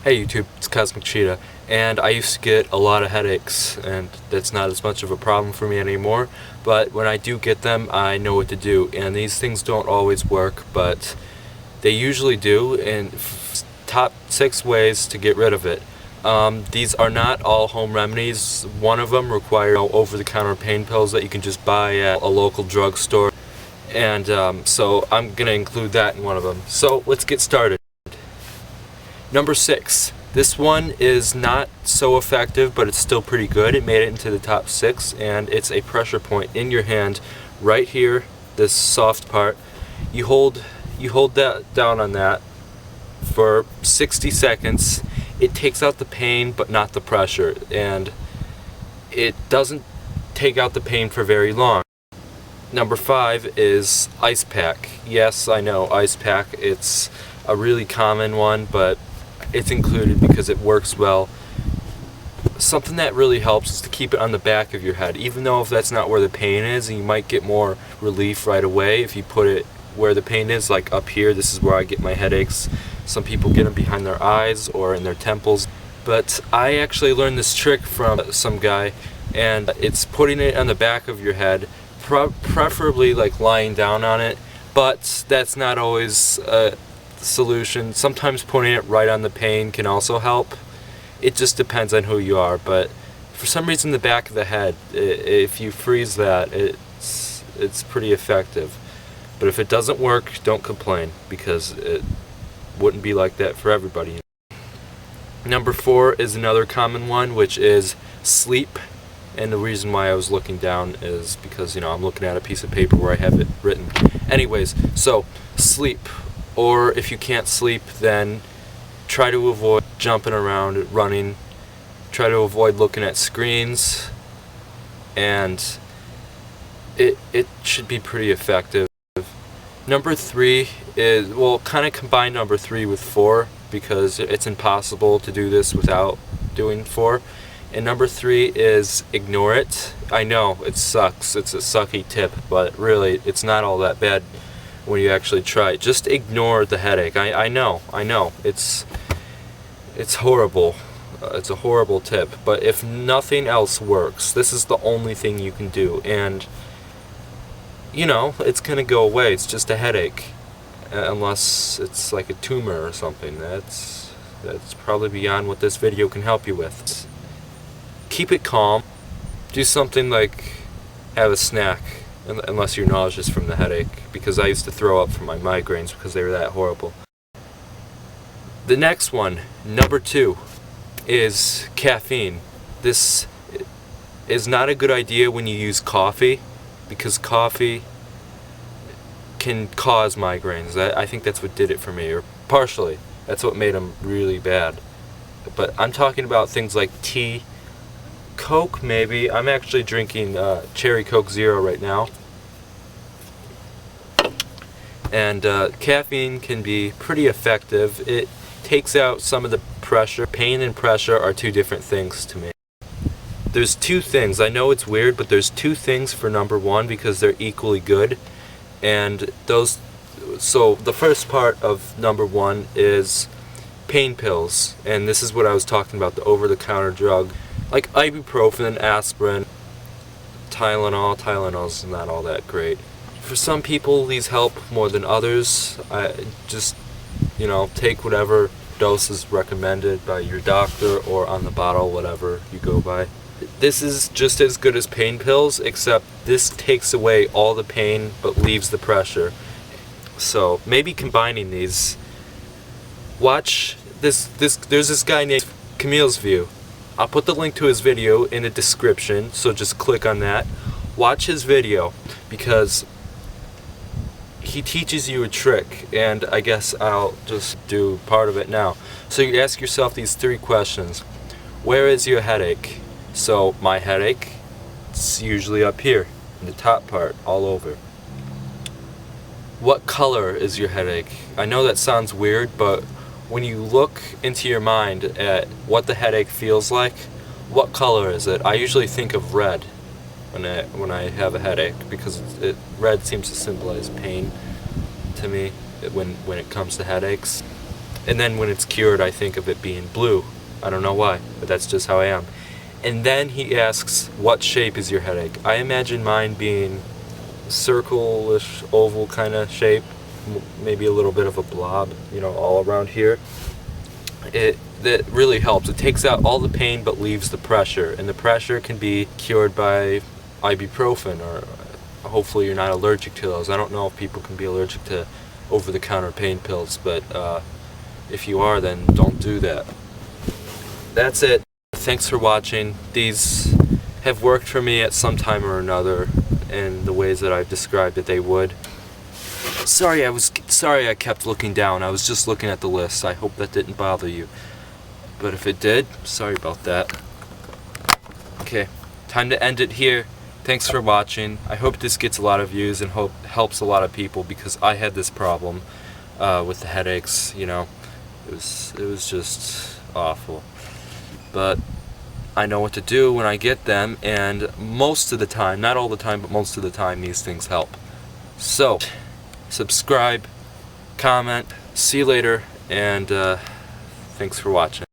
Hey YouTube, it's Cosmic Cheetah, and I used to get a lot of headaches, and that's not as much of a problem for me anymore, but when I do get them, I know what to do, and these things don't always work, but they usually do, and top 6 ways to get rid of it. These are not all home remedies. One of them requires over-the-counter pain pills that you can just buy at a local drugstore, and so I'm going to include that in one of them. So let's get started. Number 6. This one is not so effective, but it's still pretty good. It made it into the top 6, and it's a pressure point in your hand, right here, this soft part. You hold that down on that for 60 seconds. It takes out the pain, but not the pressure, and it doesn't take out the pain for very long. Number 5 is ice pack. Yes, I know, ice pack. It's a really common one, but it's included because it works well. Something that really helps is to keep it on the back of your head, even though if that's not where the pain is, and you might get more relief right away if you put it where the pain is, like up here. This is where I get my headaches. Some people get them behind their eyes or in their temples, but I actually learned this trick from some guy, and it's putting it on the back of your head, preferably like lying down on it, but that's not always solution. Sometimes putting it right on the pain can also help. It just depends on who you are, but for some reason the back of the head, if you freeze that, it's pretty effective. But if it doesn't work, don't complain, because it wouldn't be like that for everybody. Number 4 is another common one, which is sleep. And the reason why I was looking down is because, I'm looking at a piece of paper where I have it written. Anyways, so sleep. Or if you can't sleep, then try to avoid jumping around, running. Try to avoid looking at screens, and it should be pretty effective. Number 3 is, well, kind of combine number 3 with 4, because it's impossible to do this without doing 4. And number 3 is ignore it. I know, it sucks. It's a sucky tip, but really, it's not all that bad when you actually try it. Just ignore the headache. I know. It's horrible. It's a horrible tip. But if nothing else works, this is the only thing you can do. And, it's going to go away. It's just a headache. Unless it's like a tumor or something. That's probably beyond what this video can help you with. Keep it calm. Do something like have a snack. Unless you're nauseous from the headache, because I used to throw up from my migraines because they were that horrible. The next one, number 2, is caffeine. This is not a good idea when you use coffee, because coffee can cause migraines. I think that's what did it for me, or partially. That's what made them really bad. But I'm talking about things like tea, Coke maybe. I'm actually drinking Cherry Coke Zero right now. And caffeine can be pretty effective. It takes out some of the pressure. Pain and pressure are 2 different things to me. There's 2 things. I know it's weird, but there's 2 things for number 1 because they're equally good. And so the first part of number 1 is pain pills. And this is what I was talking about, the over-the-counter drug. Like ibuprofen, aspirin, Tylenol. Tylenol's not all that great. For some people, these help more than others. Just, take whatever dose is recommended by your doctor or on the bottle, whatever you go by. This is just as good as pain pills, except this takes away all the pain but leaves the pressure. So maybe combining these. Watch this. There's this guy named b.Kamilsview. I'll put the link to his video in the description, so just click on that. Watch his video, because he teaches you a trick, and I guess I'll just do part of it now. So you ask yourself these 3 questions. Where is your headache? So my headache, it's usually up here, in the top part, all over. What color is your headache? I know that sounds weird, but when you look into your mind at what the headache feels like, what color is it? I usually think of red when I have a headache, because red seems to symbolize pain to me when it comes to headaches. And then when it's cured, I think of it being blue. I don't know why, but that's just how I am. And then he asks, what shape is your headache? I imagine mine being circle-ish, oval kind of shape, maybe a little bit of a blob, you know, all around here. That really helps. It takes out all the pain but leaves the pressure, and the pressure can be cured by ibuprofen, or hopefully you're not allergic to those. I don't know if people can be allergic to over-the-counter pain pills, but if you are, then don't do that. That's it. Thanks for watching. These have worked for me at some time or another in the ways that I've described that they would. Sorry I kept looking down. I was just looking at the list. I hope that didn't bother you. But if it did, sorry about that. Okay, time to end it here. Thanks for watching. I hope this gets a lot of views and helps a lot of people, because I had this problem with the headaches, you know. It was just awful. But I know what to do when I get them, and most of the time, not all the time, but most of the time, these things help. So, subscribe, comment, see you later, and thanks for watching.